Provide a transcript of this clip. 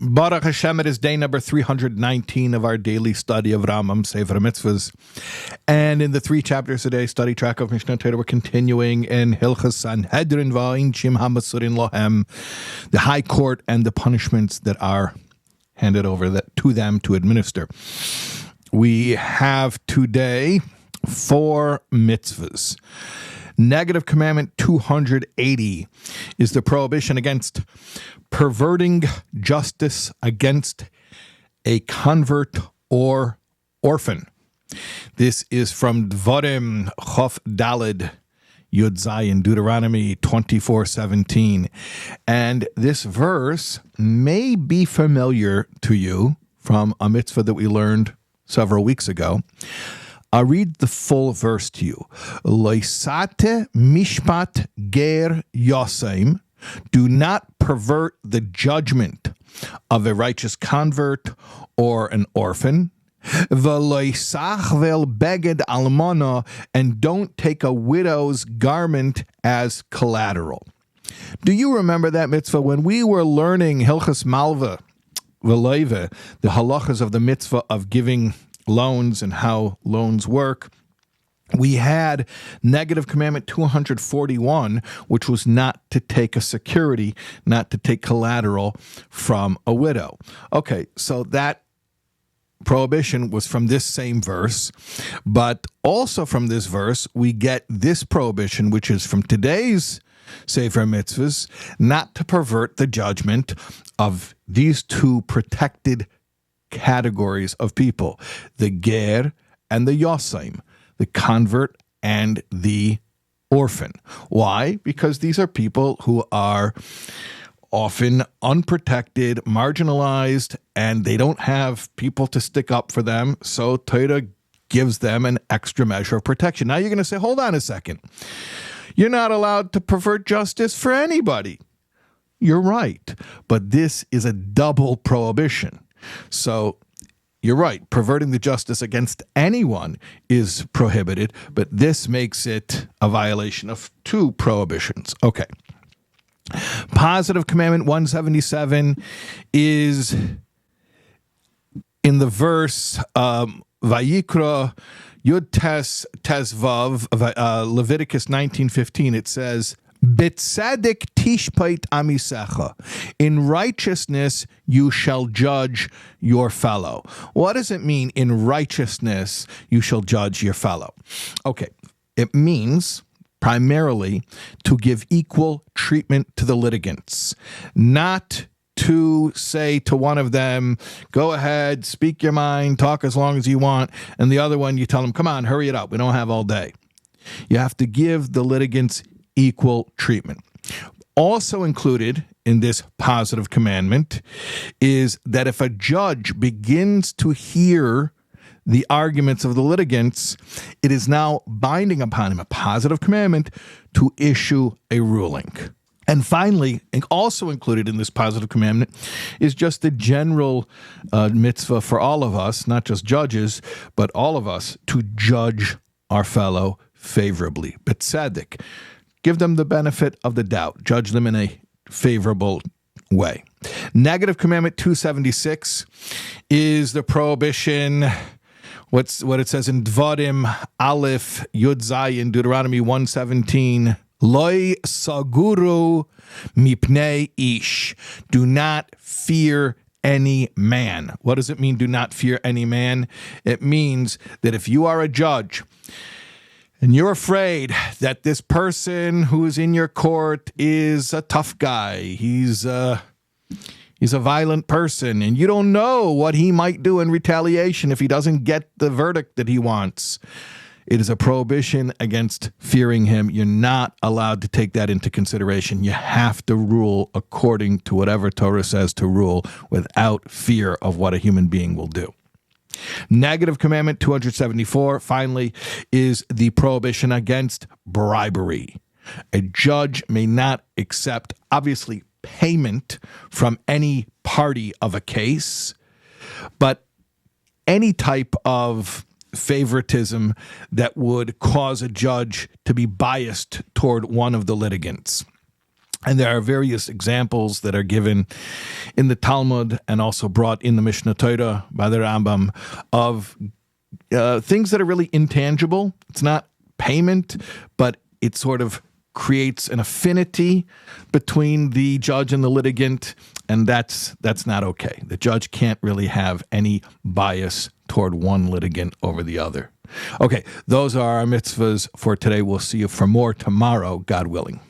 Baruch Hashem, it is day number 319 of our daily study of Rambam, Sefer HaMitzvos. And in the 3 chapters a day study track of Mishnah Torah, we're continuing in Hilchos Sanhedrin Va'inchim HaMasurin Lohem, the high court and the punishments that are handed over to them to administer. We have today 4 mitzvahs. Negative commandment 280 is the prohibition against perverting justice against a convert or orphan. This is from Dvarim Chof Daled Yud Zayin, Deuteronomy 24:17. And this verse may be familiar to you from a mitzvah that we learned several weeks ago. I'll read the full verse to you. Loisate mishpat ger yosem. Do not pervert the judgment of a righteous convert or an orphan. V'loisach vel beged almana, and don't take a widow's garment as collateral. Do you remember that mitzvah when we were learning Hilchos Malva v'loive, the halachas of the mitzvah of giving loans and how loans work? We had negative commandment 241, which was not to take a security, not to take collateral from a widow. Okay, so that prohibition was from this same verse, but also from this verse, we get this prohibition, which is from today's Sefer Mitzvahs, not to pervert the judgment of these 2 protected categories of people, the ger and the yosem, the convert and the orphan. Why? Because these are people who are often unprotected, marginalized, and they don't have people to stick up for them, so Torah gives them an extra measure of protection. Now you're going to say, hold on a second. You're not allowed to pervert justice for anybody. You're right, but this is a double prohibition. So you're right, perverting the justice against anyone is prohibited, but this makes it a violation of 2 prohibitions. Okay. Positive commandment 177 is in the verse Vayikra Yud Tes Vav, Leviticus 19:15. It says, B'tzedek tishpait amisecha. In righteousness you shall judge your fellow. What does it mean, in righteousness you shall judge your fellow? Okay, it means primarily to give equal treatment to the litigants, not to say to one of them, go ahead, speak your mind, talk as long as you want, and the other one you tell them, come on, hurry it up, we don't have all day. You have to give the litigants equal treatment. Also included in this positive commandment is that if a judge begins to hear the arguments of the litigants, it is now binding upon him, a positive commandment, to issue a ruling. And finally, and also included in this positive commandment, is just the general mitzvah for all of us, not just judges, but all of us, to judge our fellow favorably. B'tzedek. Give them the benefit of the doubt. Judge them in a favorable way. Negative commandment 276 is the prohibition, what it says in Dvarim Aleph Yud Zayin, Deuteronomy 1:17. Loi saguru mipnei ish. Do not fear any man. What does it mean, do not fear any man? It means that if you are a judge and you're afraid that this person who is in your court is a tough guy, he's a violent person, and you don't know what he might do in retaliation if he doesn't get the verdict that he wants, it is a prohibition against fearing him. You're not allowed to take that into consideration. You have to rule according to whatever Torah says to rule without fear of what a human being will do. Negative commandment 274, finally, is the prohibition against bribery. A judge may not accept, obviously, payment from any party of a case, but any type of favoritism that would cause a judge to be biased toward one of the litigants. And there are various examples that are given in the Talmud and also brought in the Mishnah Torah by the Rambam of things that are really intangible. It's not payment, but it sort of creates an affinity between the judge and the litigant, and that's not okay. The judge can't really have any bias toward one litigant over the other. Okay, those are our mitzvahs for today. We'll see you for more tomorrow, God willing.